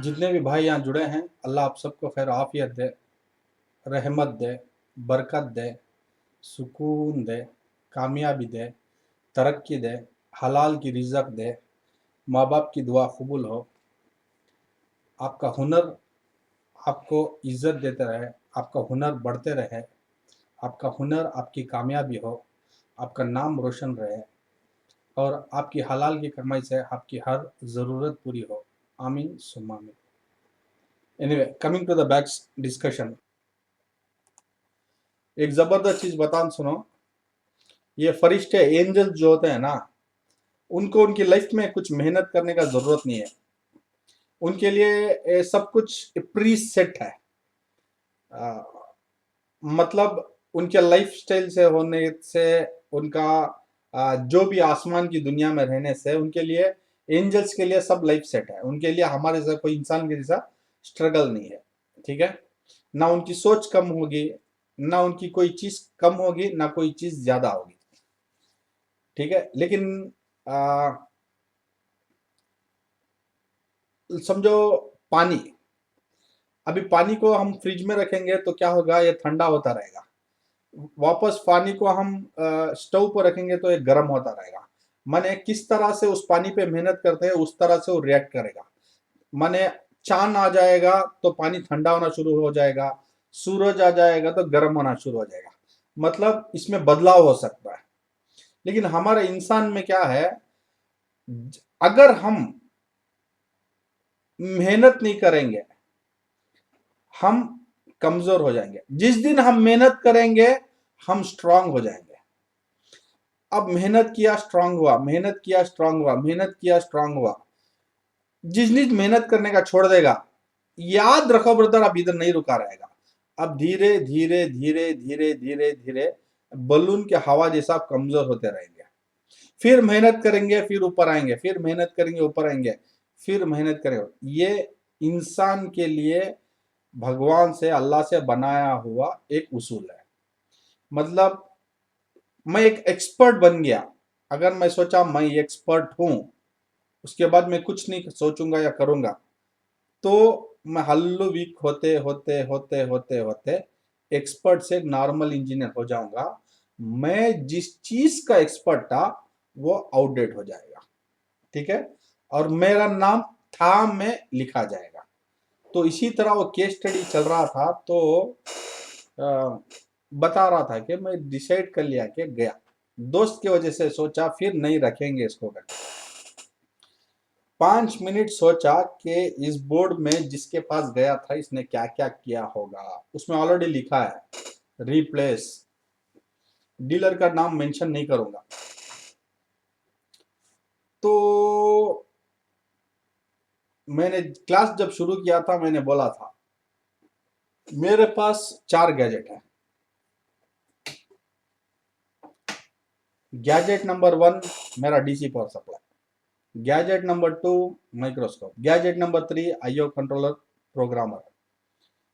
जितने भी भाई यहाँ जुड़े हैं, अल्लाह आप सबको खैर आफियत दे, रहमत दे, बरकत दे, सुकून दे, कामयाबी दे, तरक्की दे, हलाल की रिज़्क़ दे, माँ बाप की दुआ कबूल हो, आपका हुनर आपको इज़्ज़त देते रहे, आपका हुनर बढ़ते रहे, आपका हुनर आपकी कामयाबी हो, आपका नाम रोशन रहे और आपकी हलाल की कमाई से आपकी हर ज़रूरत पूरी हो। आमीन सुम्मा आमीन। Anyway, coming to the backs discussion, एक ज़बरदस्त चीज़ बताऊं सुनो। ये फरिश्ते एंजल जो होते हैं ना, उनको उनकी लाइफ में कुछ मेहनत करने का ज़रूरत नहीं है। उनके लिए सब कुछ प्री सेट है। आ, मतलब उनके लाइफस्टाइल से होने से, उनका जो भी आसमान की दुनिया में रहने से, उनके लिए एंजल्स के लिए सब लाइफ सेट है। उनके लिए हमारे जैसा कोई इंसान के जैसा स्ट्रगल नहीं है। ठीक है, ना उनकी सोच कम होगी, ना उनकी कोई चीज कम होगी, ना कोई चीज ज्यादा होगी। ठीक है, लेकिन समझो पानी, अभी पानी को हम फ्रिज में रखेंगे तो क्या होगा, ये ठंडा होता रहेगा। वापस पानी को हम स्टोव पर रखेंगे तो ये गर्म होता रहेगा। माने किस तरह से उस पानी पे मेहनत करते हैं उस तरह से वो रिएक्ट करेगा। माने चांद आ जाएगा तो पानी ठंडा होना शुरू हो जाएगा, सूरज आ जाएगा तो गर्म होना शुरू हो जाएगा। मतलब इसमें बदलाव हो सकता है। लेकिन हमारे इंसान में क्या है, अगर हम मेहनत नहीं करेंगे हम कमजोर हो जाएंगे। जिस दिन हम मेहनत करेंगे हम स्ट्रांग हो जाएंगे। अब मेहनत किया स्ट्रांग हुआ, मेहनत किया स्ट्रांग हुआ, मेहनत किया स्ट्रांग हुआ। जिस दिन मेहनत करने का छोड़ देगा, याद रखो ब्रदर, अब इधर नहीं रुका रहेगा। अब धीरे धीरे धीरे धीरे धीरे धीरे बलून के हवा जैसा कमजोर होते रहेंगे। फिर मेहनत करेंगे, फिर ऊपर आएंगे, फिर मेहनत करेंगे, ऊपर आएंगे, फिर मेहनत करेंगे। ये इंसान के लिए भगवान से, अल्लाह से बनाया हुआ एक उसूल है। मतलब मैं एक एक्सपर्ट बन गया, अगर मैं सोचा मैं एक्सपर्ट हूं, उसके बाद मैं कुछ नहीं सोचूंगा या करूंगा, तो मैं हल्लू वीक होते होते होते होते होते एक्सपर्ट से नॉर्मल इंजीनियर हो जाऊंगा। मैं जिस चीज का एक्सपर्ट था वो आउटडेट हो जाएगा। ठीक है, और मेरा नाम था में लिखा जाएगा। तो इसी तरह वो केस स्टडी चल रहा था, तो बता रहा था कि मैं डिसाइड कर लिया कि गया, दोस्त की वजह से सोचा फिर नहीं रखेंगे इसको करके। 5 मिनट सोचा कि इस बोर्ड में जिसके पास गया था इसने क्या क्या किया होगा। उसमें ऑलरेडी लिखा है रिप्लेस, डीलर का नाम मेंशन नहीं करूंगा। तो मैंने क्लास जब शुरू किया था मैंने बोला था मेरे पास 4 गैजेट है। गैजेट नंबर 1 मेरा DC power supply, gadget number 2 microscope, gadget number 3 IO controller programmer,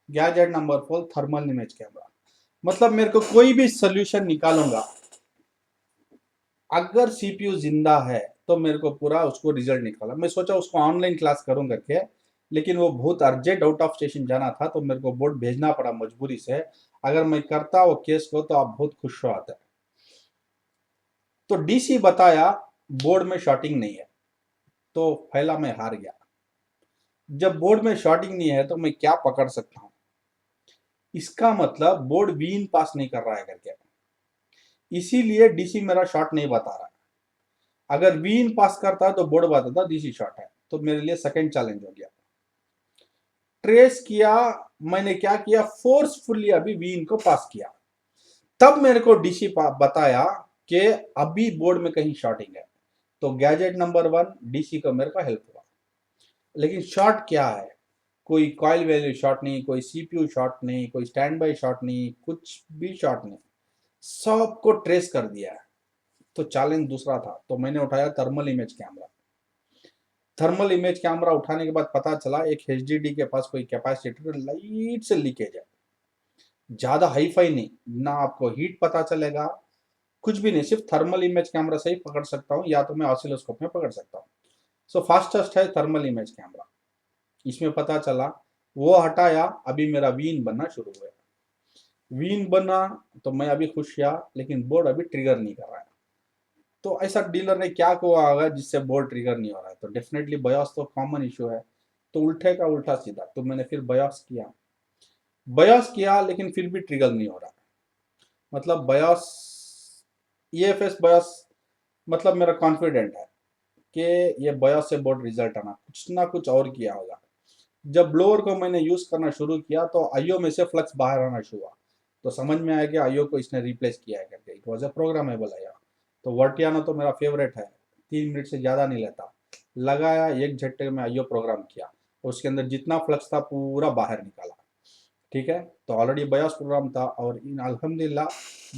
gadget number 4 thermal image camera. मतलब मेरे को कोई भी सोल्यूशन निकालूंगा, अगर सीपीयू जिंदा है तो मेरे को पूरा उसको रिजल्ट निकाला। मैं सोचा उसको ऑनलाइन क्लास करूं करके, लेकिन वो बहुत अर्जेंट आउट ऑफ स्टेशन जाना था तो मेरे को बोर्ड भेजना पड़ा मजबूरी से। अगर मैं करता वो केस को तो आप बहुत खुश हो आते। तो डीसी बताया बोर्ड में शॉर्टिंग नहीं है, तो पहला मैं हार गया। जब बोर्ड में शॉर्टिंग नहीं है तो मैं क्या पकड़ सकता हूं, इसका मतलब बोर्ड वीन पास नहीं कर रहा है करके, इसीलिए डीसी मेरा शॉर्ट नहीं बता रहा। अगर वीन पास करता तो बोर्ड बताता डीसी शॉर्ट है। तो मेरे लिए सेकंड चैलेंज हो गया। ट्रेस किया, मैंने क्या किया, फोर्सफुली अभी वीन को पास किया। तब मेरे को डीसी बताया कि अभी बोर्ड में कहीं शॉर्टिंग है। तो गैजेट नंबर 1 डीसी को मेरे को हेल्प हुआ। लेकिन शॉर्ट क्या है, कोई कॉइल वैल्यू शॉर्ट नहीं, कोई सीपीयू शॉर्ट नहीं, कोई स्टैंड बाई शॉर्ट नहीं, कुछ भी शॉर्ट नहीं, सबको ट्रेस कर दिया है। तो चैलेंज दूसरा था, तो मैंने उठाया thermal image camera. Thermal image camera उठाने के बाद पता चला एक एचडीडी के पास कोई कैपेसिटर लाइट से लीकेज है। ज्यादा हाई फाई नहीं, ना आपको हीट पता चलेगा, कुछ भी नहीं, सिर्फ थर्मल इमेज कैमरा से ही पकड़ सकता हूँ, या तो मैं ऑसिलोस्कोप में पकड़ सकता हूँ। सो फास्टेस्ट है थर्मल इमेज कैमरा। इसमें पता चला, वो हटाया, अभी मेरा वीन बनना शुरू हुआ। वीन बना तो मैं अभी खुश किया, लेकिन बोर्ड अभी ट्रिगर नहीं कर रहा है। तो ऐसा डीलर ने क्या हुआ होगा जिससे बोर्ड ट्रिगर नहीं हो रहा है? तो डेफिनेटली बयास तो कॉमन इशू है। तो उल्टे का उल्टा सीधा, तो मैंने फिर बयास किया लेकिन फिर भी ट्रिगर नहीं हो रहा। मतलब बयास, ईएफएस बयास, मतलब मेरा कॉन्फिडेंट है कि ये बयास से बोर्ड रिजल्ट आना, कुछ ना कुछ और किया होगा। जब ब्लोअर को मैंने यूज करना शुरू किया तो आईओ में से फ्लक्स बाहर आना शुरू हुआ। तो समझ में आया कि आईओ को इसने रिप्लेस किया है करके। It was a programmable IO. तो वर्टियानो तो मेरा फेवरेट है, 3 मिनट से ज़्यादा नहीं लेता। लगाया, एक झटके में आईओ प्रोग्राम किया, उसके अंदर जितना फ्लक्स था पूरा बाहर निकाला। ठीक है, तो ऑलरेडी बयास प्रोग्राम था और इन अल्हम्दुलिल्लाह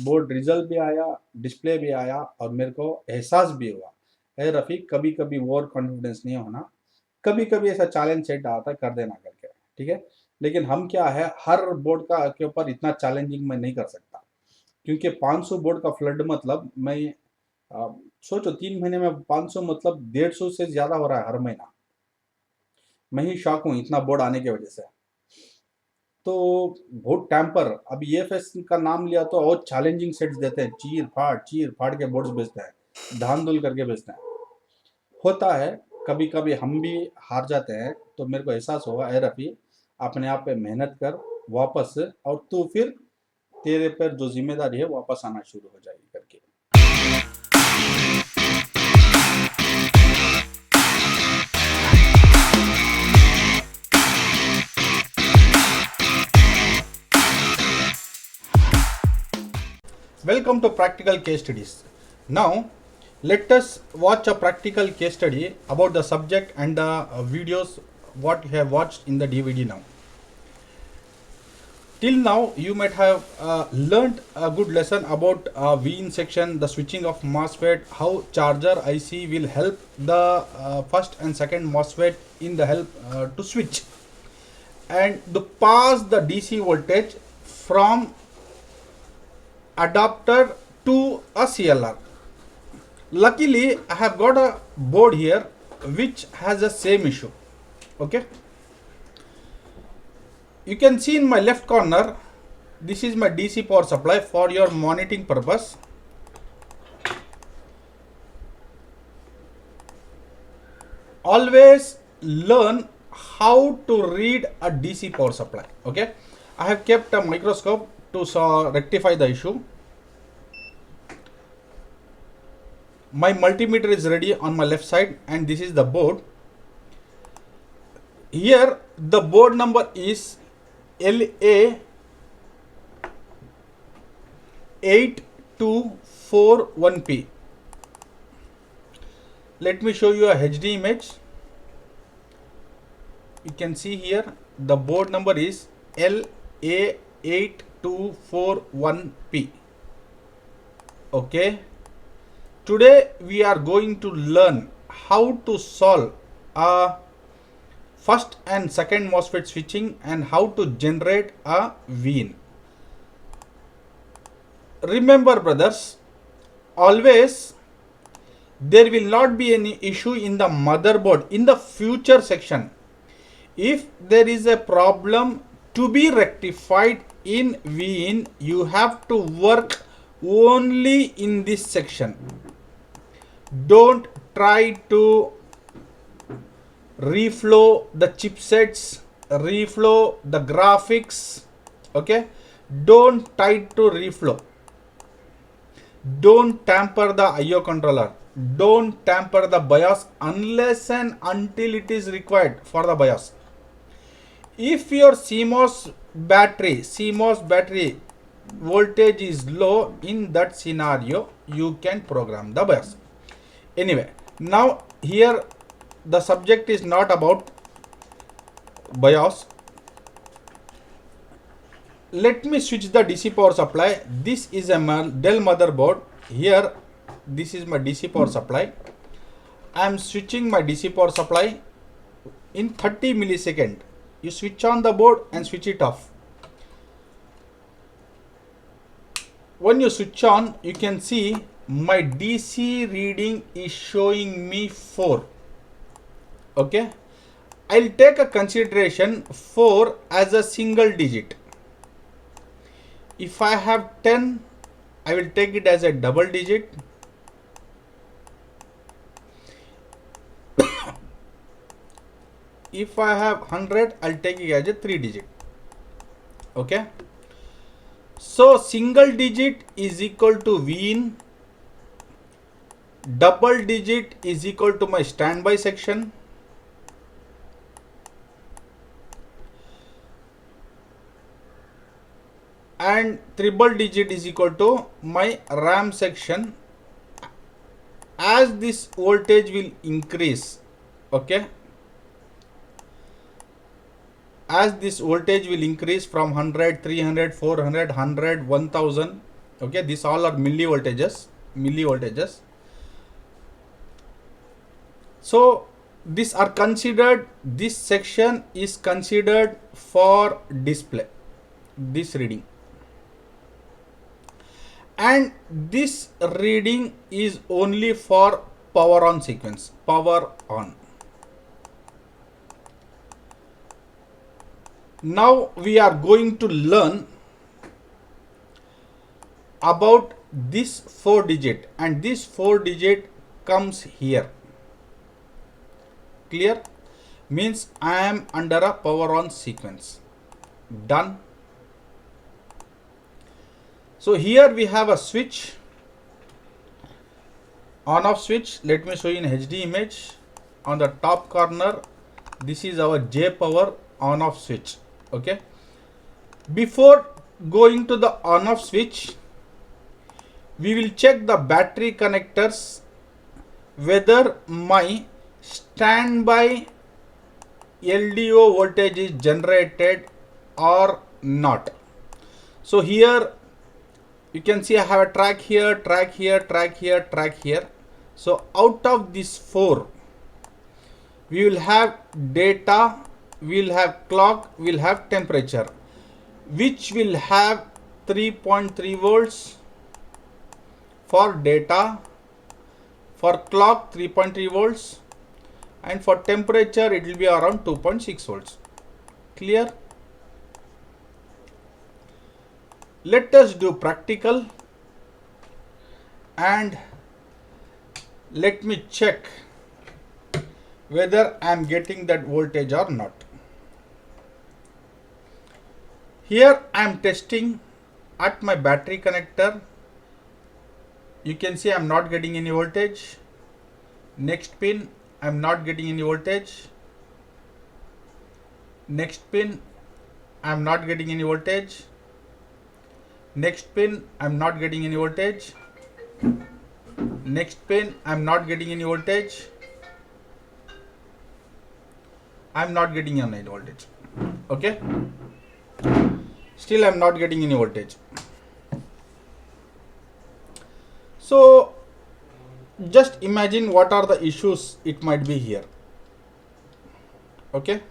बोर्ड रिजल्ट भी आया, डिस्प्ले भी आया और मेरे को एहसास भी हुआ, है रफ़ीक कभी कभी ओवर कॉन्फिडेंस नहीं होना, कभी कभी ऐसा चैलेंज सेट आता है, कर देना करके। ठीक है, लेकिन हम क्या है, हर बोर्ड का के ऊपर इतना चैलेंजिंग मैं नहीं कर सकता, क्योंकि 500 बोर्ड का फ्लड मतलब मैं सोचो 3 महीने में 500 मतलब 150 से ज़्यादा हो रहा है हर महीना। मैं ही शॉक हूँ इतना बोर्ड आने की वजह से। तो बहुत टैम्पर, अब ईएफएस का नाम लिया तो और चैलेंजिंग सेट्स देते हैं, चीर फाड़ के बोर्ड्स बेचते हैं, धान धुल करके बेचते हैं। होता है, कभी कभी हम भी हार जाते हैं। तो मेरे को एहसास होगा, ए रफ़ी अपने आप पे मेहनत कर वापस से, और तू फिर तेरे पर जो जिम्मेदारी है वापस आना शुरू हो जाएगी करके। Welcome to practical case studies. Now, let us watch a practical case study about the subject and the videos what you have watched in the DVD now. Till now, you might have learned a good lesson about VIN section, the switching of MOSFET, how charger IC will help the first and second MOSFET in the help to switch and to pass the DC voltage from adapter to a CLR. Luckily, I have got a board here which has the same issue. Okay. You can see in my left corner, this is my DC power supply for your monitoring purpose. Always learn how to read a DC power supply. Okay. I have kept a microscope to rectify the issue. My multimeter is ready on my left side and this is the board. Here the board number is LA8241P. Let me show you a HD image. You can see here the board number is LA8241P. Okay. Today we are going to learn how to solve a first and second MOSFET switching and how to generate a VIN. Remember brothers, always there will not be any issue in the motherboard in the future section. If there is a problem to be rectified in VIN, you have to work only in this section. Don't try to reflow the chipsets, reflow the graphics. Okay, don't try to reflow. Don't tamper the IO controller. Don't tamper the BIOS unless and until it is required for the BIOS. If your CMOS battery voltage is low, in that scenario you can program the BIOS. Anyway, now here the subject is not about BIOS. Let me switch the DC power supply. This is a Dell motherboard. Here this is my DC power supply. I am switching my DC power supply in 30 milliseconds. You switch on the board and switch it off. When you switch on, you can see my DC reading is showing me 4. Okay, I'll take a consideration 4 as a single digit. If I have 10, I will take it as a double digit. If I have 100, I'll take it as a 3 digit. Okay. So single digit is equal to V in, double digit is equal to my standby section, and triple digit is equal to my RAM section. As this voltage will increase, okay, as this voltage will increase from 100, 300, 400, 100, 1000, okay, these all are milli voltages. So these are considered, this section is considered for display, this reading, and this reading is only for power on sequence, power on. Now we are going to learn about this 4 digit, and this 4 digit comes here. Clear? Means I am under a power on sequence. Done. So here we have a switch, on off switch. Let me show you in HD image. On the top corner, this is our J power on off switch. Okay. Before going to the on off switch, we will check the battery connectors whether my standby LDO voltage is generated or not. So here you can see I have a track here, track here, track here, track here. So out of these 4, we will have data, we will have clock, we will have temperature, which will have 3.3 volts for data, for clock 3.3 volts, and for temperature it will be around 2.6 volts. Clear? Let us do practical, and let me check whether I am getting that voltage or not. Here I am testing at my battery connector. You can see I am not getting any voltage. Next pin, I am not getting any voltage. Next pin, I am not getting any voltage. Next pin, I am not getting any voltage. Next pin, I am not getting any voltage. I am not getting any voltage. Okay. Still I am not getting any voltage. So just imagine what are the issues it might be here. Okay.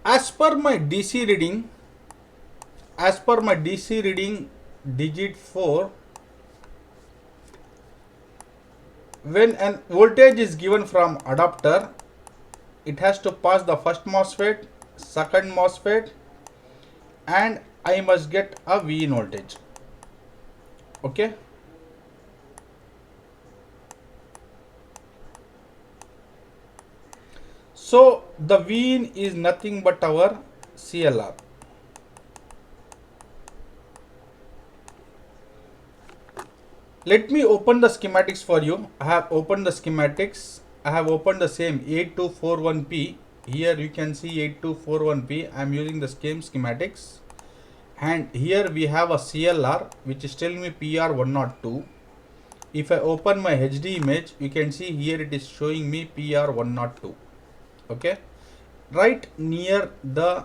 As per my DC reading, digit 4, when an voltage is given from adapter, it has to pass the first MOSFET, second MOSFET, and I must get a V in voltage. Okay. So the V in is nothing but our CLR. Let me open the schematics for you. I have opened the schematics. I have opened the same 8241P. Here you can see 8241P. I am using the same schematics. And here we have a CLR which is telling me PR102. If I open my HD image, you can see here it is showing me PR102. Okay. Right near the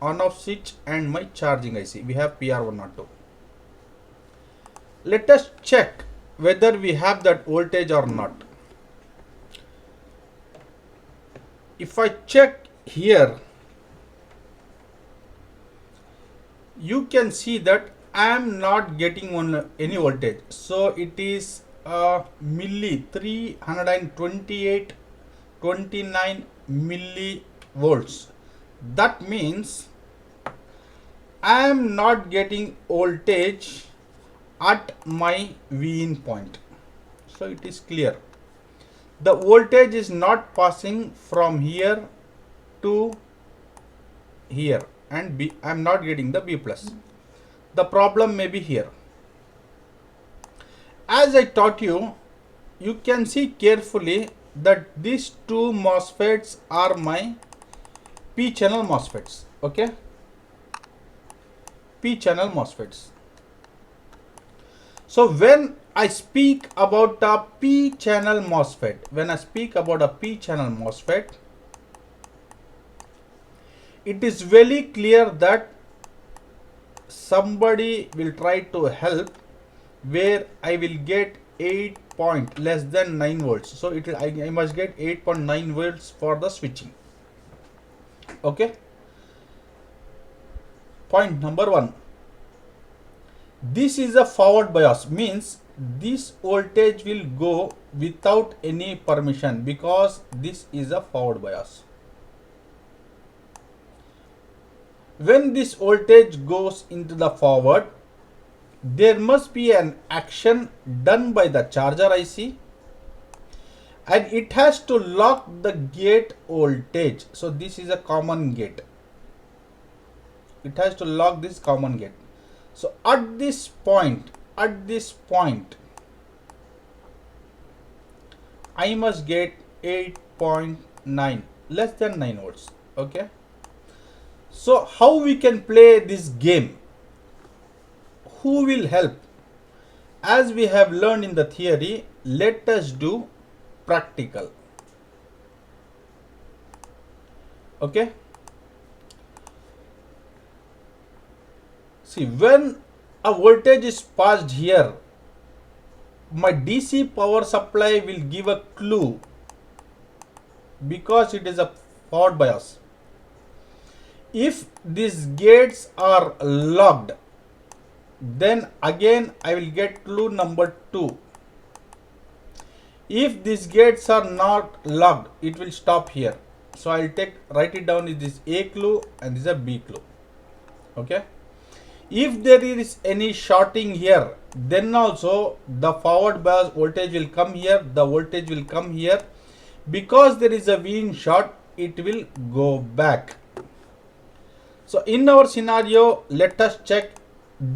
on off switch and my charging IC, we have PR102. Let us check whether we have that voltage or not. If I check here, you can see that I am not getting any voltage. So it is milli 328.29 millivolts. That means I am not getting voltage at my V-in point. So it is clear. The voltage is not passing from here to here, and B, I am not getting the B plus. The problem may be here. As I taught you, you can see carefully that these two MOSFETs are my P channel MOSFETs. Okay, P channel MOSFETs. So when I speak about a P channel MOSFET, it is very clear that somebody will try to help where I will get 8 point less than 9 volts. So it will, I must get 8.9 volts for the switching. Okay. Point number 1. This is a forward bias, means this voltage will go without any permission because this is a forward bias. When this voltage goes into the forward, there must be an action done by the charger IC, and it has to lock the gate voltage. So this is a common gate. It has to lock this common gate. So at this point, I must get 8.9 less than 9 volts. Okay. So how we can play this game? Who will help? As we have learned in the theory, let us do practical. Okay. See, when a voltage is passed here, my DC power supply will give a clue because it is a forward bias. If these gates are locked, then again I will get clue number 2. If these gates are not locked, it will stop here. So I will write it down. Is this A clue and this is a B clue. Okay. If there is any shorting here, then also the forward bias voltage will come here, the voltage will come here. Because there is a V-in short, it will go back. So in our scenario, let us check,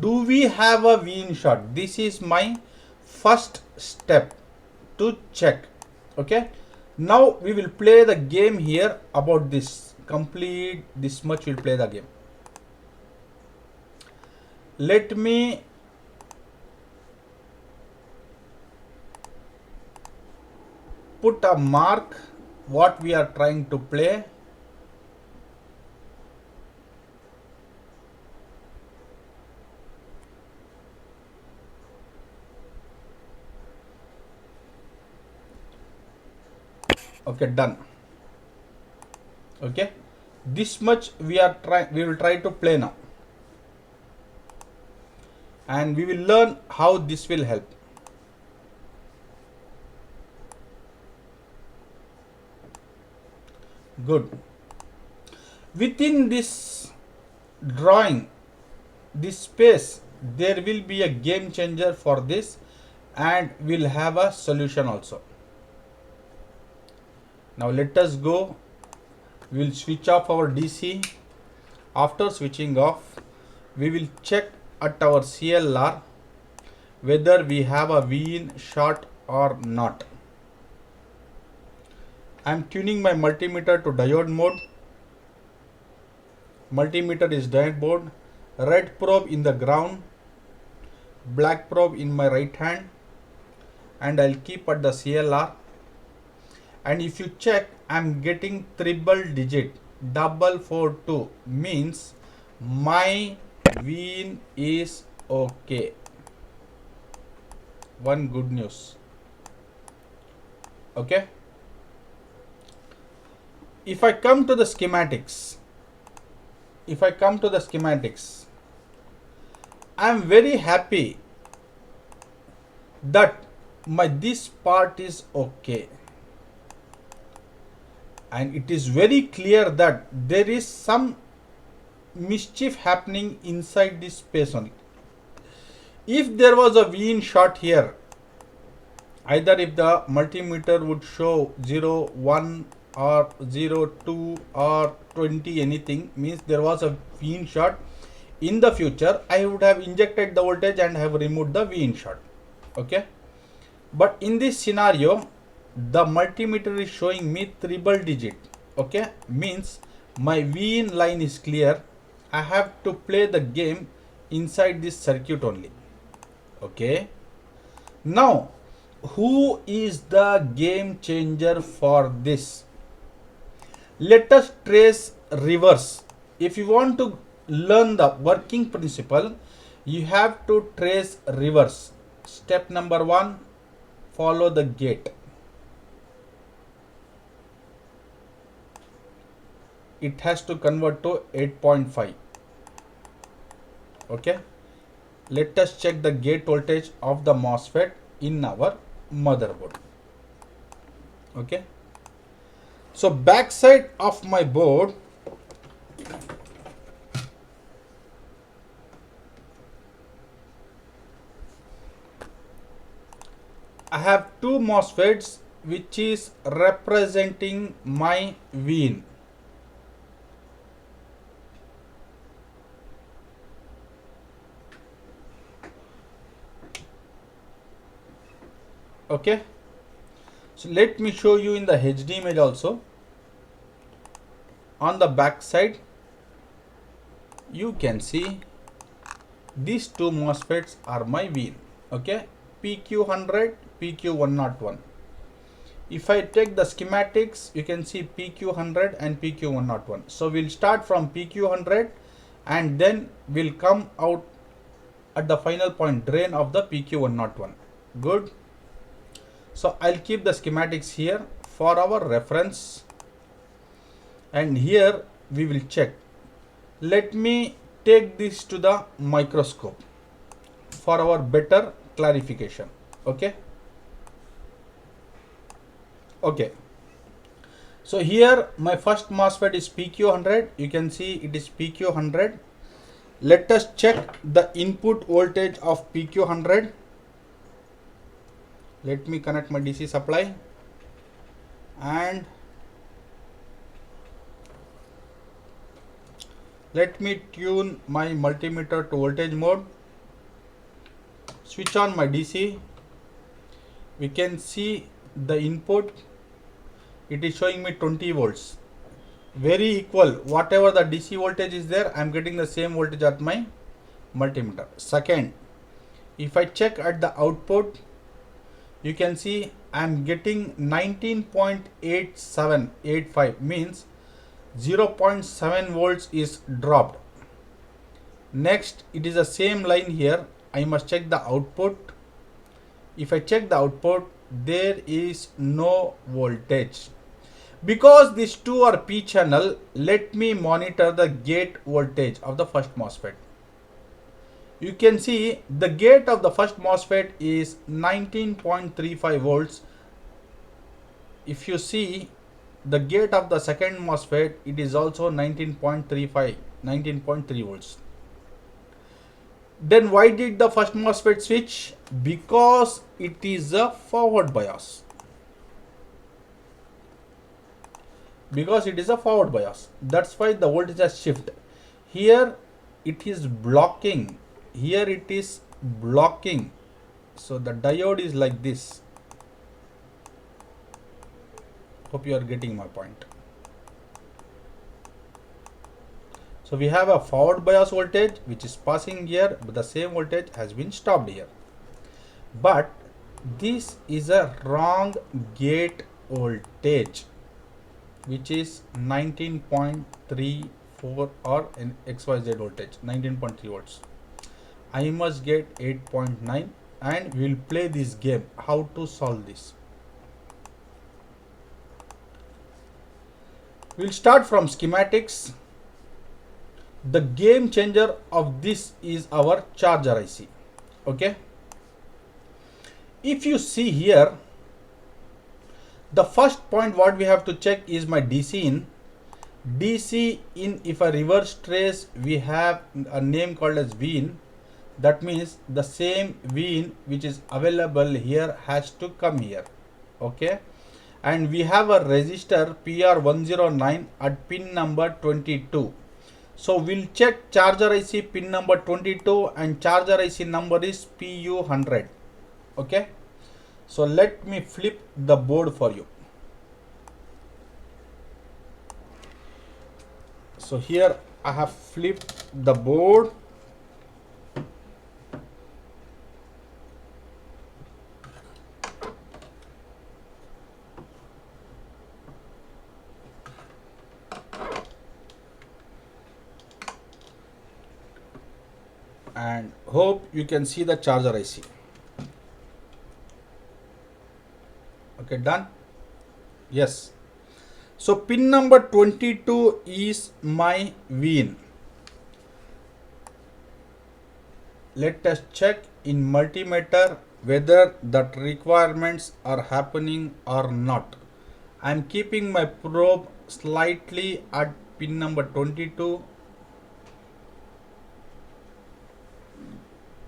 do we have a V-in short? This is my first step to check. Okay. Now we will play the game here about this. Complete this much we'll play the game. Let me put a mark what we are trying to play. Okay, done. Okay, this much we will try to play now, and we will learn how this will help. Good. Within this drawing, this space, there will be a game changer for this, and we'll have a solution also. Now let us go. We will switch off our DC. After switching off, we will check at our CLR whether we have a V-in short or not. I am tuning my multimeter to diode mode. Multimeter is diode mode. Red probe in the ground, black probe in my right hand, and I'll keep at the CLR. And if you check, I'm getting triple digit 442, means my V-in is okay. One good news. Okay. If I come to the schematics, I am very happy that my this part is okay, and it is very clear that there is some mischief happening inside this space only. If there was a V in shot here, either if the multimeter would show 0, 1 or 0, 2 or 20 anything, means there was a V in shot. In the future, I would have injected the voltage and have removed the V in shot. Okay. But in this scenario, the multimeter is showing me triple digit. Okay. Means my V in line is clear. I have to play the game inside this circuit only. Okay. Now, who is the game changer for this? Let us trace reverse. If you want to learn the working principle, you have to trace reverse. Step number 1, follow the gate. It has to convert to 8.5. Okay. Let us check the gate voltage of the MOSFET in our motherboard. Okay. So backside of my board, I have two MOSFETs which is representing my VIN. Okay. So let me show you in the HD image also. On the back side, you can see these two MOSFETs are my VIN. Okay. PQ100, PQ101. If I take the schematics, you can see PQ100 and PQ101. So we'll start from PQ100 and then we'll come out at the final point drain of the PQ101. Good. So I'll keep the schematics here for our reference, and here we will check. Let me take this to the microscope for our better clarification. Okay. Okay. So here my first MOSFET is PQ100. You can see it is PQ100. Let us check the input voltage of PQ100. Let me connect my DC supply and let me tune my multimeter to voltage mode. Switch on my DC. We can see the input. It is showing me 20 volts. Very equal. Whatever the DC voltage is there, I am getting the same voltage at my multimeter. Second, if I check at the output, you can see I am getting 19.8785, means 0.7 volts is dropped. Next, it is the same line here. I must check the output. If I check the output, there is no voltage. Because these two are P channel, let me monitor the gate voltage of the first MOSFET. You can see the gate of the first MOSFET is 19.35 volts. If you see the gate of the second MOSFET, it is also 19.3 volts. Then why did the first MOSFET switch? Because it is a forward bias. Because it is a forward bias. That's why the voltage has shifted. Here it is blocking. Here it is blocking. So the diode is like this. Hope you are getting my point. So we have a forward bias voltage which is passing here, but the same voltage has been stopped here. But this is a wrong gate voltage, which is 19.34 or an XYZ voltage, 19.3 volts. I must get 8.9, and we will play this game. How to solve this? We will start from schematics. The game changer of this is our charger IC. Okay, if you see here, the first point what we have to check is my DC in. DC in, if I reverse trace, we have a name called as V in. That means the same V in which is available here has to come here. Okay, and we have a resistor PR109 at pin number 22. So we'll check charger IC pin number 22 and charger IC number is PU100. Okay, so let me flip the board for you. So here I have flipped the board. And hope you can see the charger IC. Okay, done. Yes. So pin number 22 is my V in. Let us check in multimeter whether that requirements are happening or not. I am keeping my probe slightly at pin number 22.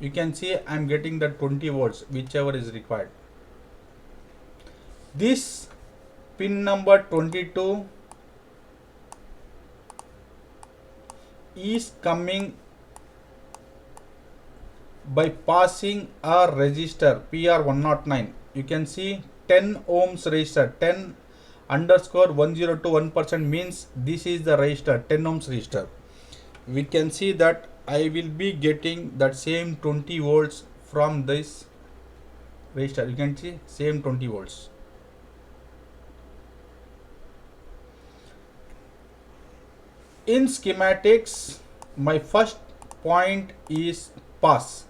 You can see I am getting the 20 volts, whichever is required. This pin number 22 is coming by passing a resistor PR109. You can see 10 ohms resistor, 10 underscore 102% means this is the resistor, 10 ohms resistor. We can see that I will be getting that same 20 volts from this resistor. You can see same 20 volts. In schematics, my first point is pass.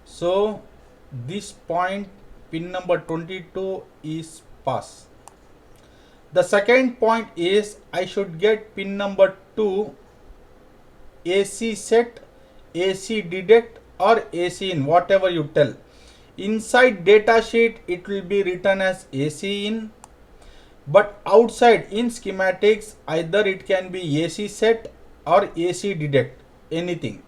So this point pin number 22 is pass. The second point is I should get pin number 2 AC set, AC detect or AC in, whatever you tell. Inside data sheet it will be written as AC in, but outside in schematics either it can be AC set or AC detect, anything.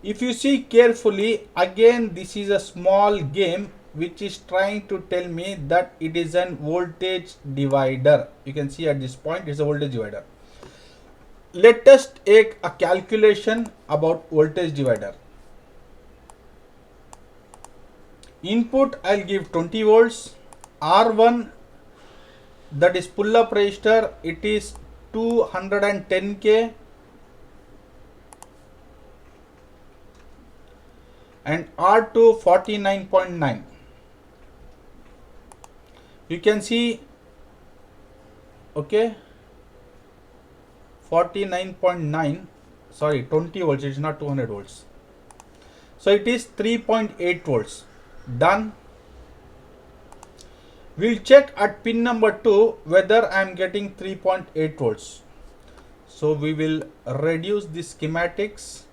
If you see carefully, again this is a small game which is trying to tell me that it is an voltage divider. You can see at this point it's a voltage divider. Let us take a calculation about voltage divider. Input I'll give 20 volts. R1, that is pull up resistor, it is 210k, and R2 49.9. You can see, okay, 49.9, sorry, 20 volts, it is not 200 volts. So it is 3.8 volts. Done. We'll check at pin number 2 whether I am getting 3.8 volts. So we will reduce the schematics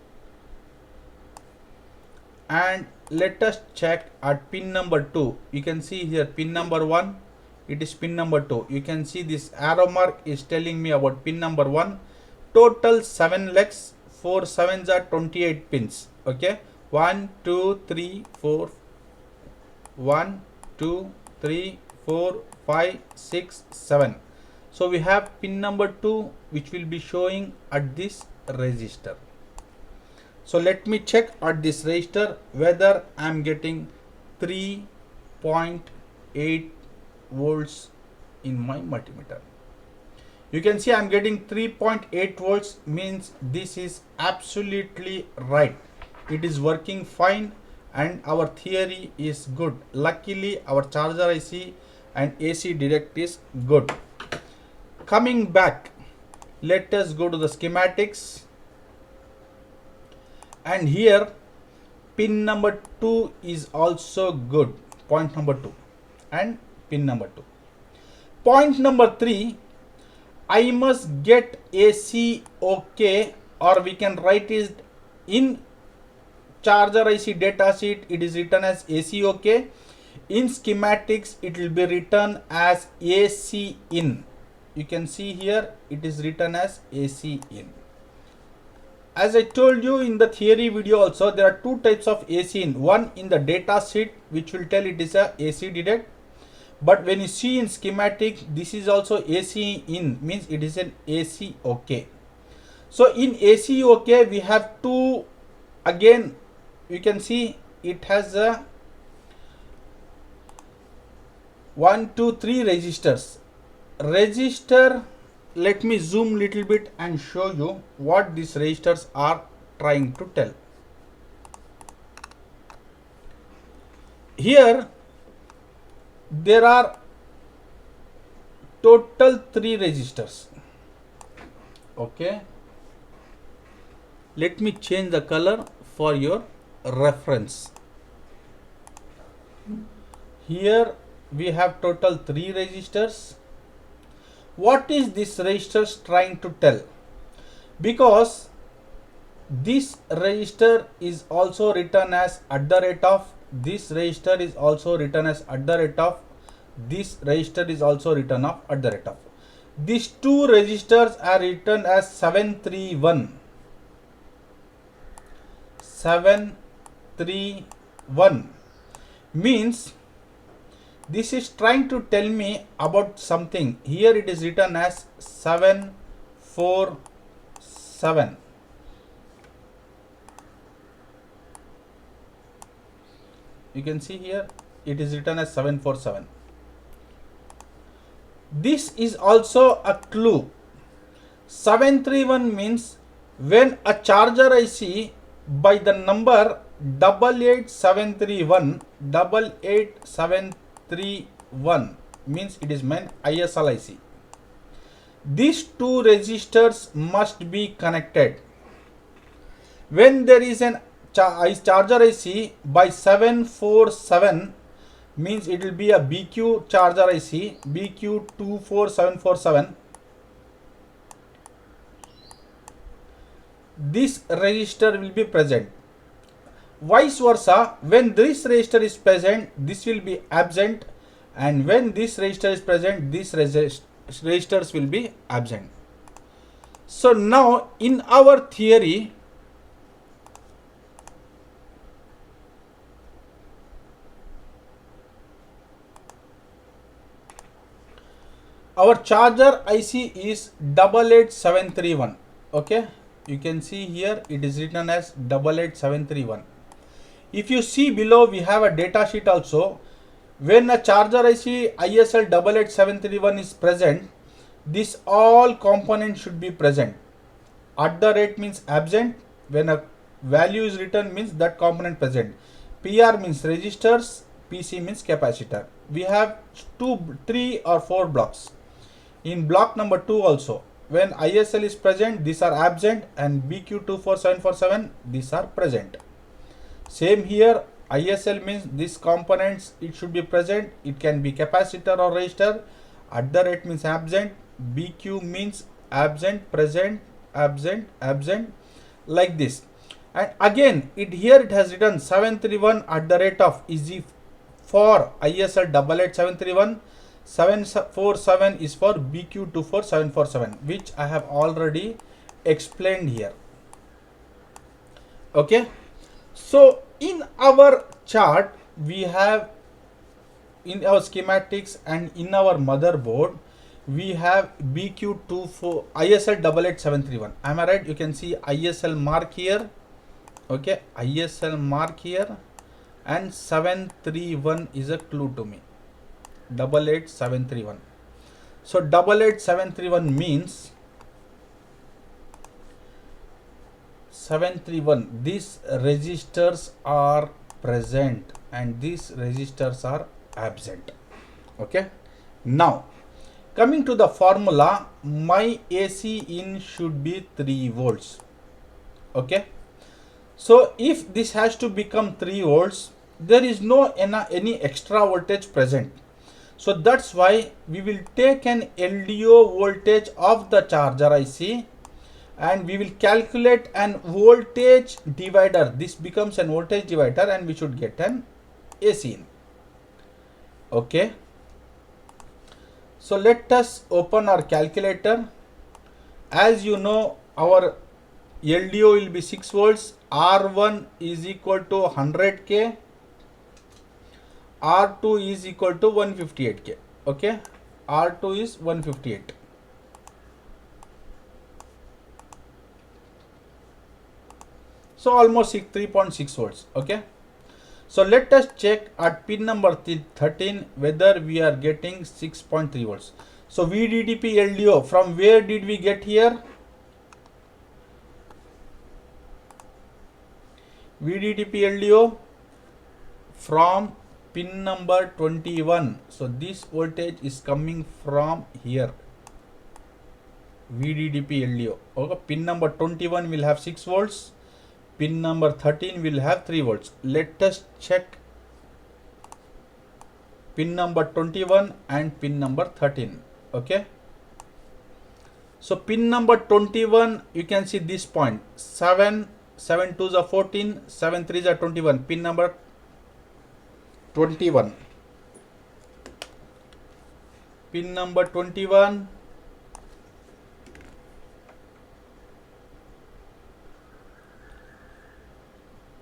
and let us check at pin number 2. You can see here pin number 1, it is pin number 2. You can see this arrow mark is telling me about pin number 1. Total 7 legs, 4 7s are 28 pins. Okay, 1 2 3 4, 1 2 3 4 5 6 7. So we have pin number 2 which will be showing at this resistor. So let me check at this resistor whether I am getting 3.8 volts in my multimeter. You can see I am getting 3.8 volts, means this is absolutely right. It is working fine and our theory is good. Luckily our charger IC and AC detect is good. Coming back, let us go to the schematics. And here pin number 2 is also good, point number 2 and pin number 2. Point number 3, I must get AC OK, or we can write it in charger IC data sheet, it is written as AC OK. In schematics, it will be written as AC in. You can see here, it is written as AC in. As I told you in the theory video also, there are two types of AC in. One in the data sheet, which will tell it is a AC detect. But when you see in schematic, this is also AC in, means it is an AC OK. So in AC OK, we have two, again, you can see it has a 1, 2, 3 registers. Register, let me zoom little bit and show you what these registers are trying to tell. Here there are total 3 registers. Okay, let me change the color for your reference. Here we have total 3 registers. What is this registers trying to tell? Because this register is also written as @ this register is also written as @ this register is also written of @ these two registers are written as 731 means this is trying to tell me about something. Here it is written as 747. You can see here it is written as 747. This is also a clue. 731 means when a charger IC by the number 88731 means it is meant ISL IC. These two registers must be connected. When there is an charger IC by 747 means it will be a BQ charger IC, BQ24747. This register will be present. Vice versa, when this register is present, this will be absent, and when this register is present, these registers will be absent. So now in our theory, our charger IC is 88731. Okay, you can see here it is written as 88731. If you see below, we have a data sheet also. When a charger IC ISL 88731 is present, this all components should be present. @ means absent. When a value is written means that component present. PR means registers, PC means capacitor. We have 2, 3 or 4 blocks. In block number 2 also, when ISL is present, these are absent, and BQ24747, these are present. Same here, ISL means these components, it should be present. It can be capacitor or resistor. @ means absent. BQ means absent, present, absent, absent, like this. And again, here it has written 731 @ is for ISL 88731. 747 is for BQ24747, which I have already explained here. Okay, so in our chart, we have in our schematics and in our motherboard, we have BQ24 ISL 88731. Am I right? You can see ISL mark here. Okay, ISL mark here, and 731 is a clue to me. 88731. So 88731 means 731. These registers are present and these registers are absent. Okay. Now coming to the formula, my AC in should be 3 volts. Okay. So if this has to become 3 volts, there is no any extra voltage present. So that's why we will take an LDO voltage of the charger IC and we will calculate an voltage divider. This becomes an voltage divider and we should get an AC in. Okay. So let us open our calculator. As you know, our LDO will be 6 volts. R1 is equal to 100K. R2 is equal to 158K. Okay. R2 is 158. So almost 3.6 volts. Okay. So let us check at pin number 13 whether we are getting 6.3 volts. So VDDP LDO, from where did we get here? VDDP LDO from pin number 21. So this voltage is coming from here. VDDP LDO. Okay, pin number 21 will have 6 volts. Pin number 13 will have 3 volts. Let us check pin number 21 and pin number 13. Okay. So pin number 21, you can see this point. 7 2s are 14, 7 3s are 21. Pin number 21. Pin number 21.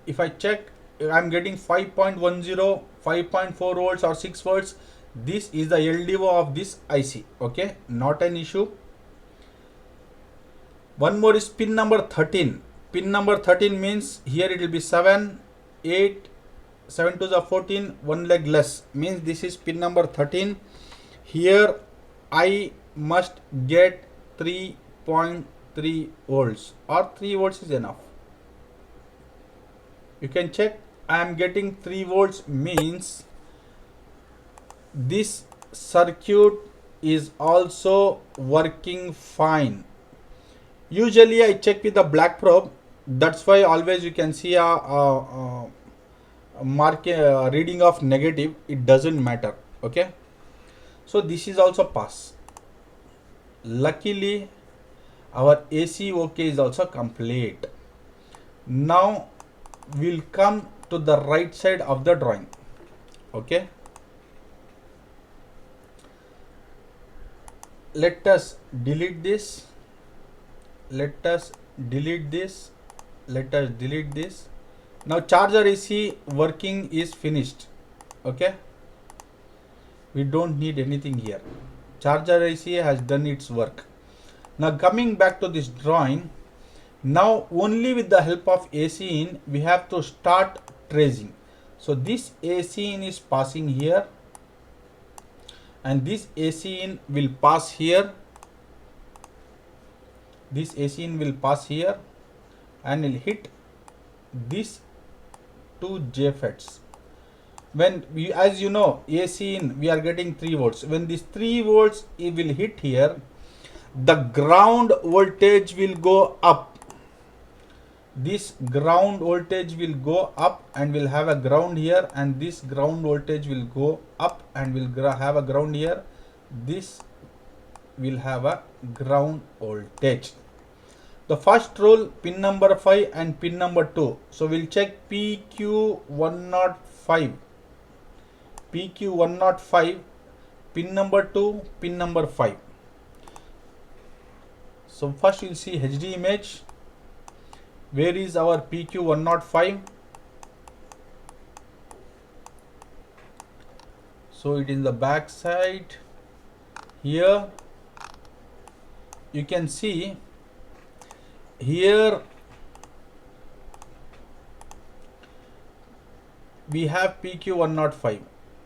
If I check, I'm getting 5.10, 5.4 volts or 6 volts. This is the LDO of this IC. Okay, not an issue. One more is pin number 13. Pin number 13 means here it will be 7, 8, 7 2s are 14, one leg less. Means this is pin number 13. Here I must get 3.3 volts or 3 volts is enough. You can check. I am getting 3 volts means this circuit is also working fine. Usually I check with the black probe. That's why always you can see a reading of negative. It doesn't matter. Okay. So this is also pass. Luckily our AC OK is also complete. Now we'll come to the right side of the drawing. Okay. Let us delete this. Let us delete this. Let us delete this. Now charger AC working is finished. Okay. We don't need anything here. Charger AC has done its work. Now coming back to this drawing. Now only with the help of AC in we have to start tracing. So this AC in is passing here and this AC in will pass here. This AC in will pass here and will hit these two JFETs. When we, as you know, AC in we are getting 3 volts. When this 3 volts it will hit here, the ground voltage will go up. This ground voltage will go up and will have a ground here, and this ground voltage will go up and will have a ground here. This will have a ground voltage. The first rule, pin number 5 and pin number 2. So we'll check PQ105. PQ105, pin number 2, pin number 5. So first you'll see HD image. Where is our PQ105? So it is in the back side. Here you can see here we have PQ105,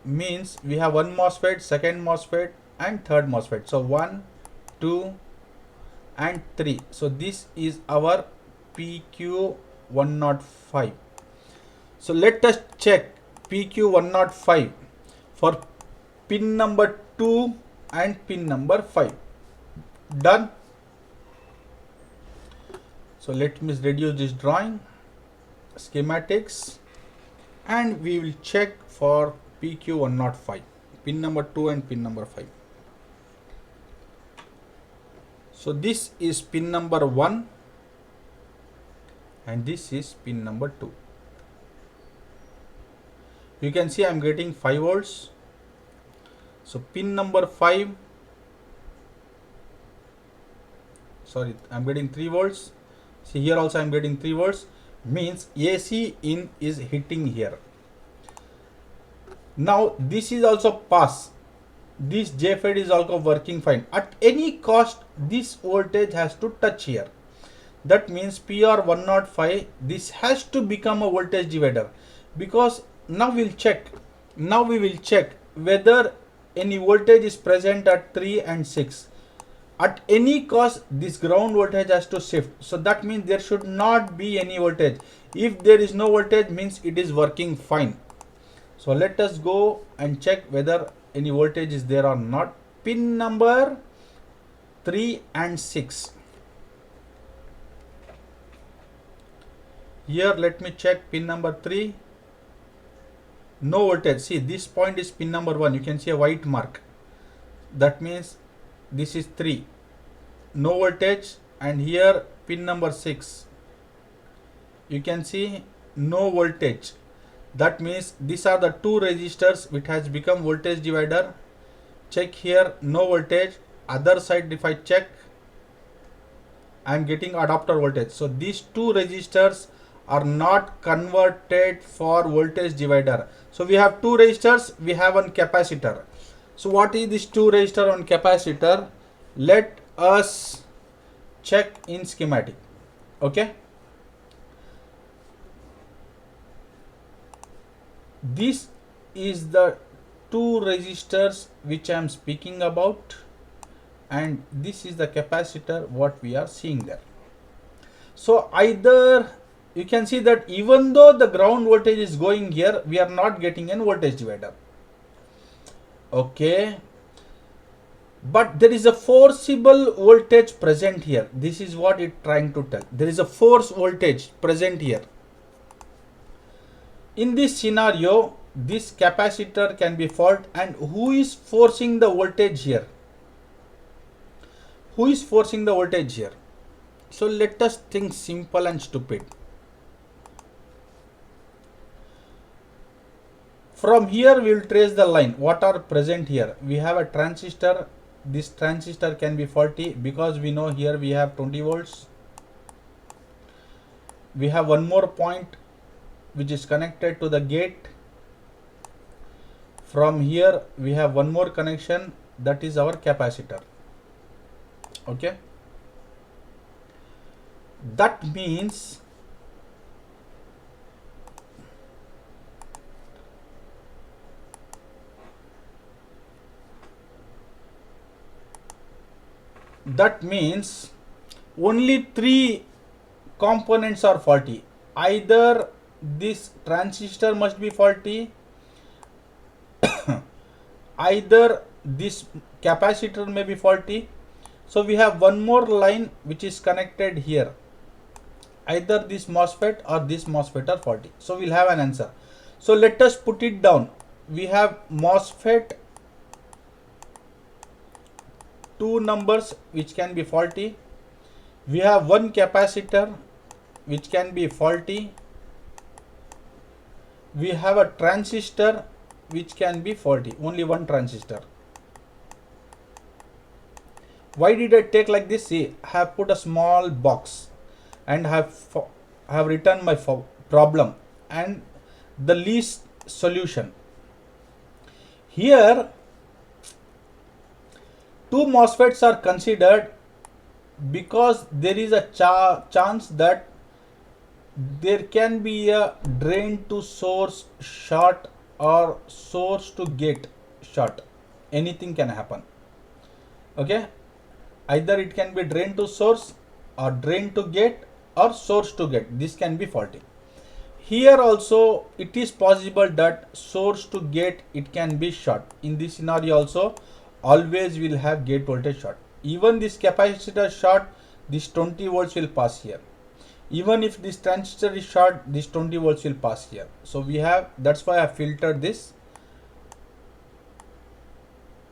means we have one MOSFET, second MOSFET and third MOSFET. So 1, 2 and 3. So this is our PQ105. So let us check PQ105 for pin number 2 and pin number 5. Done. So let me reduce this drawing, schematics, and we will check for PQ105. pin number 2 and pin number 5. So this is pin number 1 and this is pin number 2. You can see I'm getting 5 volts. So pin number 5, sorry, I'm getting 3 volts. See here also I'm getting 3 volts, means AC in is hitting here. Now this is also pass. This JFET is also working fine. At any cost, this voltage has to touch here. That means PR105, this has to become a voltage divider, because now we will check whether any voltage is present at 3 and 6. At any cost, this ground voltage has to shift. So that means there should not be any voltage. If there is no voltage, means it is working fine. So let us go and check whether any voltage is there or not. Pin number 3 and 6. Here let me check pin number 3. No voltage. See, this point is pin number 1. You can see a white mark. That means this is 3. No voltage. And here pin number 6. You can see no voltage. That means these are the two resistors which has become voltage divider. Check here, no voltage. Other side if I check, I am getting adapter voltage. So these two resistors are not converted for voltage divider. So we have two resistors, we have one capacitor. So what is this two resistor on capacitor? Let us check in schematic. Okay. This is the two resistors which I am speaking about, and this is the capacitor what we are seeing there. So either you can see that even though the ground voltage is going here, we are not getting an voltage divider. Okay. But there is a forcible voltage present here. This is what it trying to tell. There is a force voltage present here. In this scenario, this capacitor can be fault, and who is forcing the voltage here? Who is forcing the voltage here? So let us think simple and stupid. From here we will trace the line. What are present here? We have a transistor. This transistor can be faulty because we know here we have 20 volts. We have one more point which is connected to the gate. From here we have one more connection, that is our capacitor. Okay. That means only three components are faulty. Either this transistor must be faulty, either this capacitor may be faulty. So we have one more line which is connected here. Either this MOSFET or this MOSFET are faulty. So we'll have an answer. So let us put it down. We have MOSFET, two numbers which can be faulty. We have one capacitor which can be faulty. We have a transistor which can be faulty, only one transistor. Why did I take like this? See, I have put a small box and have written my problem and the least solution. Here, two MOSFETs are considered because there is a chance that there can be a drain to source short or source to gate short. Anything can happen. Okay. Either it can be drain to source or drain to gate or source to gate. This can be faulty. Here also it is possible that source to gate it can be short. In this scenario also always will have gate voltage short. Even this capacitor short, this 20 volts will pass here. Even if this transistor is short, this 20 volts will pass here. So we have, that's why I filtered this.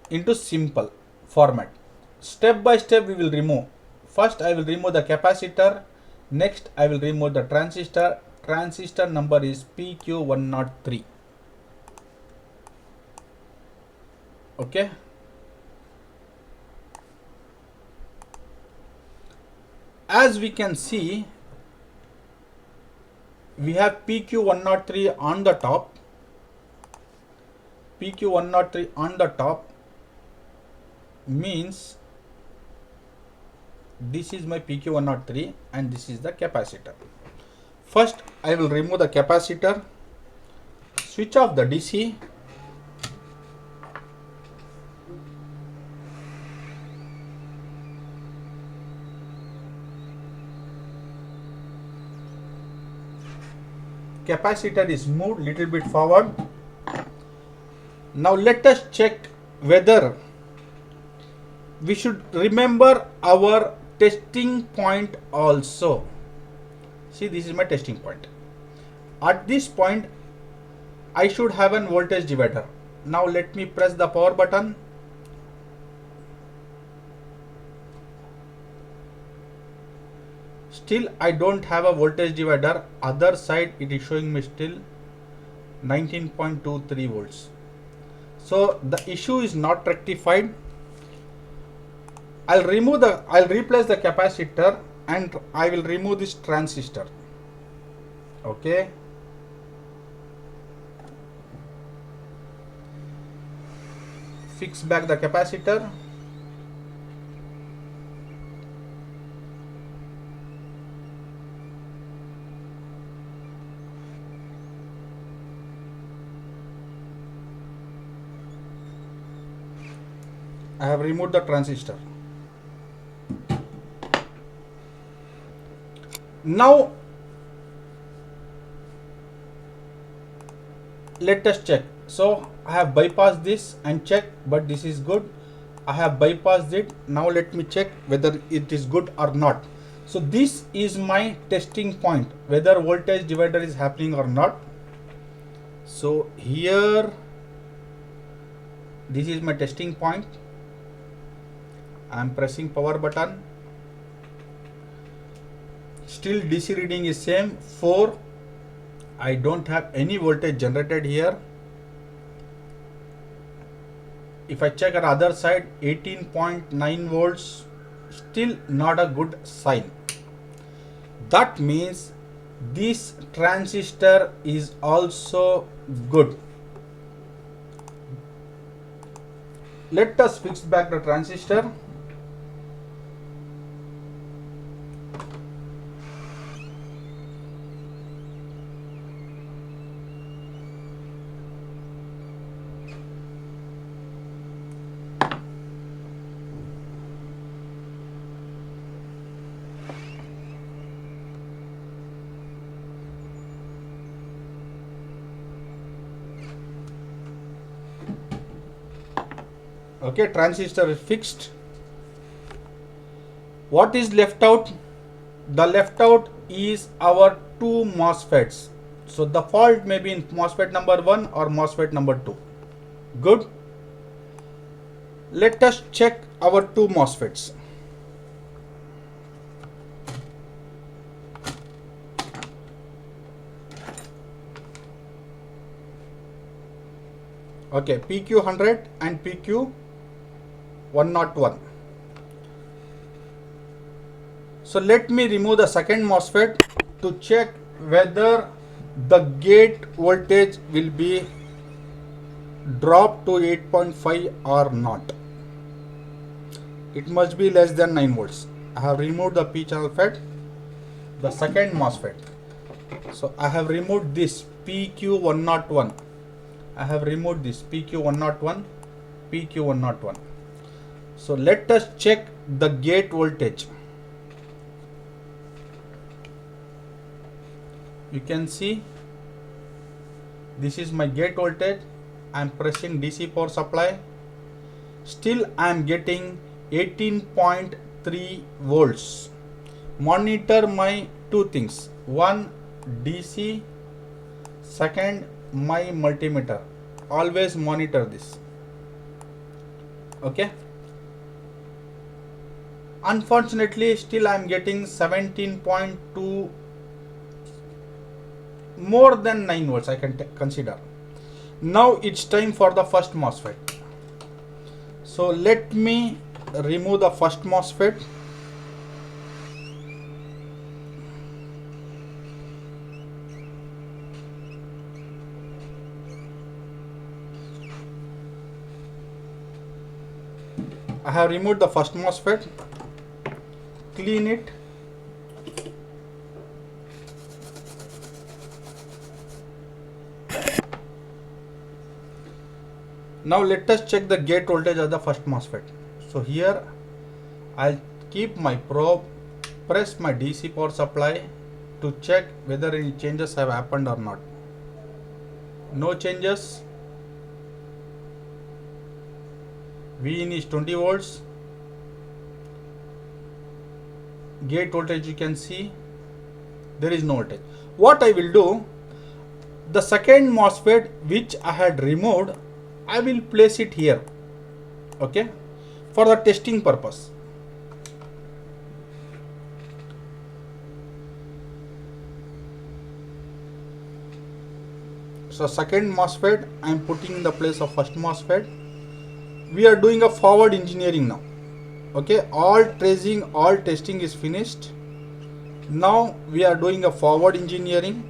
into simple format. Step by step we will remove. First I will remove the capacitor, next I will remove the transistor. Transistor number is PQ103. Okay. As we can see, we have PQ103 on the top. PQ103 on the top means this is my PQ103 and this is the capacitor. First I will remove the capacitor, switch off the DC, capacitor is moved little bit forward. Now let us check whether we should remember our testing point also. See, this is my testing point. At this point I should have an voltage divider. Now let me press the power button. Still I don't have a voltage divider. Other side it is showing me still 19.23 volts. So the issue is not rectified. I'll replace the capacitor and I will remove this transistor. Okay. Fix back the capacitor. I have removed the transistor. Now let us check. So I have bypassed this and check, but this is good. I have bypassed it. Now let me check whether it is good or not. So this is my testing point, whether voltage divider is happening or not. So here this is my testing point. I am pressing power button. Still DC reading is same 4. I don't have any voltage generated here. If I check on the other side, 18.9 volts, still not a good sign. That means this transistor is also good. Let us fix back the transistor. Okay, transistor is fixed. What is left out? The left out is our two MOSFETs. So the fault may be in MOSFET number 1 or MOSFET number 2. Good. Let us check our two MOSFETs. Okay, PQ100 and PQ101. So let me remove the second MOSFET to check whether the gate voltage will be dropped to 8.5 or not. It must be less than 9 volts. I have removed the P channel FET, the second MOSFET. So I have removed this PQ101. I have removed this PQ101, PQ101. So let us check the gate voltage. You can see this is my gate voltage. I am pressing DC power supply. Still I am getting 18.3 volts. Monitor my two things. One, DC. Second, my multimeter. Always monitor this. Okay, unfortunately still I am getting 17.2, more than 9 volts I can consider. Now it's time for the first MOSFET. So let me remove the first MOSFET. I have removed the first MOSFET. Clean it. Now let us check the gate voltage of the first MOSFET. So here I'll keep my probe, press my DC power supply to check whether any changes have happened or not. No changes. Vin is 20 volts. Gate voltage you can see there is no voltage. What I will do, the second MOSFET which I had removed, I will place it here, okay, for the testing purpose. So second MOSFET I am putting in the place of first MOSFET. We are doing a forward engineering now. Okay, all tracing, all testing is finished. Now we are doing a forward engineering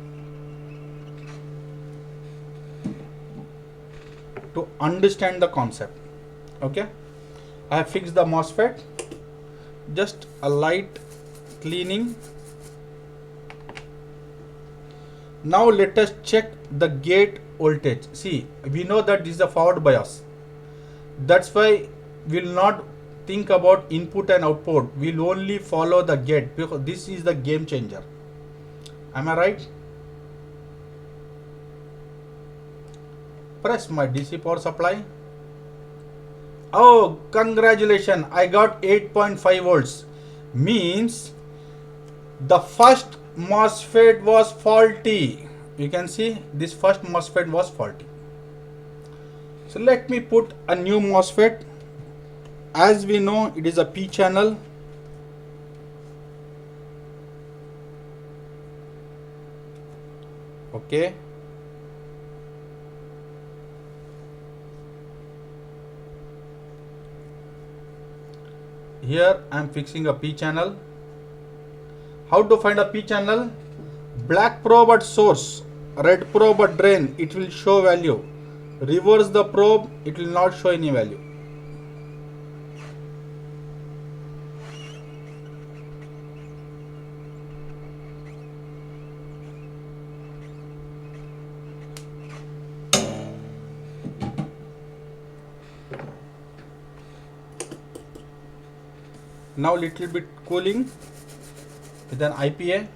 to understand the concept. Okay, I have fixed the MOSFET. Just a light cleaning. Now let us check the gate voltage. See, we know that this is a forward bias. That's why we will not think about input and output. We'll only follow the gate because this is the game changer. Am I right? Press my DC power supply. Oh, congratulations! I got 8.5 volts. Means the first MOSFET was faulty. You can see this first MOSFET was faulty. So let me put a new MOSFET. As we know, it is a P channel. Okay. Here I am fixing a P channel. How to find a P channel? Black probe at source, red probe at drain, it will show value. Reverse the probe, it will not show any value. Now little bit cooling with an IPA.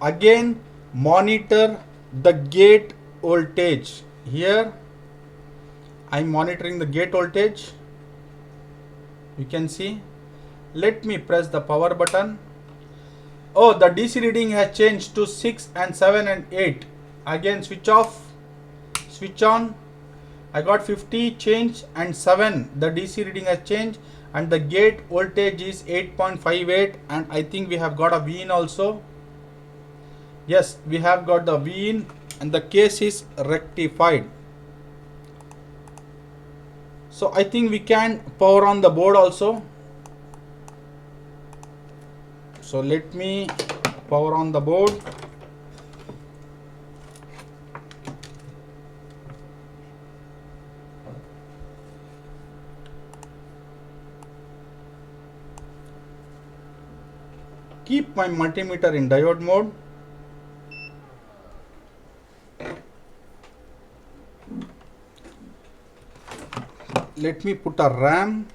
Again monitor the gate voltage. Here I am monitoring the gate voltage. You can see. Let me press the power button. Oh, the DC reading has changed to 6 and 7 and 8. Again switch off, switch on. I got 50 change and 7. The DC reading has changed and the gate voltage is 8.58 and I think we have got a Vin also. Yes, we have got the Vin and the case is rectified. So I think we can power on the board also. So let me power on the board. Keep my multimeter in diode mode. Let me put a RAM.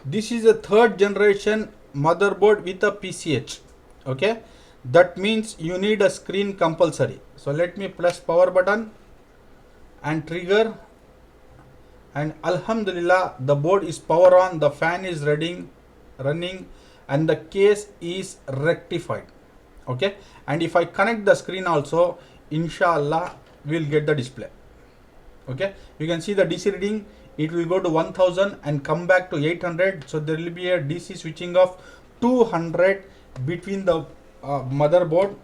This is a third generation motherboard with a PCH. Okay, that means you need a screen compulsory. So let me press power button and trigger, and Alhamdulillah the board is power on, the fan is running and the case is rectified. Okay, and if I connect the screen also, inshallah we'll get the display. Okay, you can see the DC reading, it will go to 1000 and come back to 800. So there will be a DC switching of 200 between the motherboard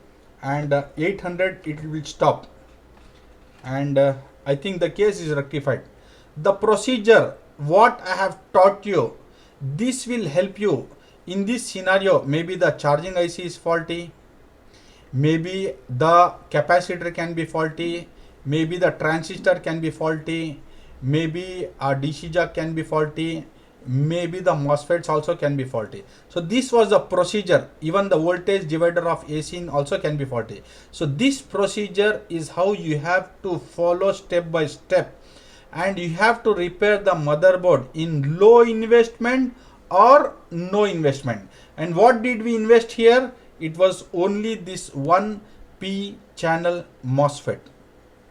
and 800, it will stop. And I think the case is rectified. The procedure what I have taught you, this will help you in this scenario. Maybe the charging IC is faulty, maybe the capacitor can be faulty, maybe the transistor can be faulty, maybe a DC jack can be faulty, maybe the MOSFETs also can be faulty. So this was the procedure. Even the voltage divider of AC also can be faulty. So this procedure is how you have to follow step by step, and you have to repair the motherboard in low investment or no investment. And what did we invest here? It was only this one P channel MOSFET.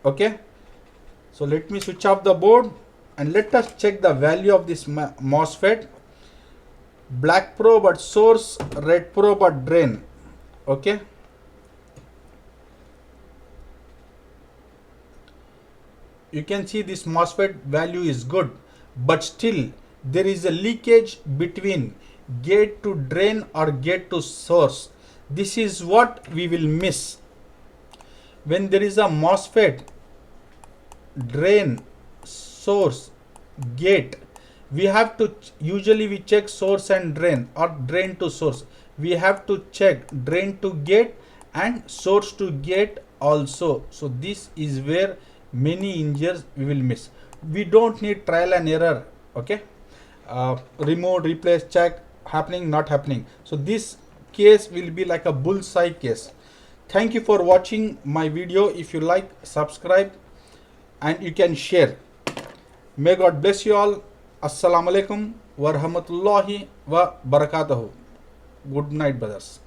Okay, so let me switch off the board and let us check the value of this MOSFET. Black probe at source, red probe at drain. Okay, you can see this MOSFET value is good, but still there is a leakage between gate to drain or gate to source. This is what we will miss. When there is a MOSFET, drain, source, gate, we have to usually we check source and drain or drain to source. We have to check drain to gate and source to gate also. So this is where many engineers we will miss. We don't need trial and error. Okay, remove, replace, check, happening, not happening. So this case will be like a bullseye case. Thank you for watching my video. If you like, subscribe and you can share. May God bless you all. Assalamu alaikum wa rahmatullahi wa barakatuhu. Good night, brothers.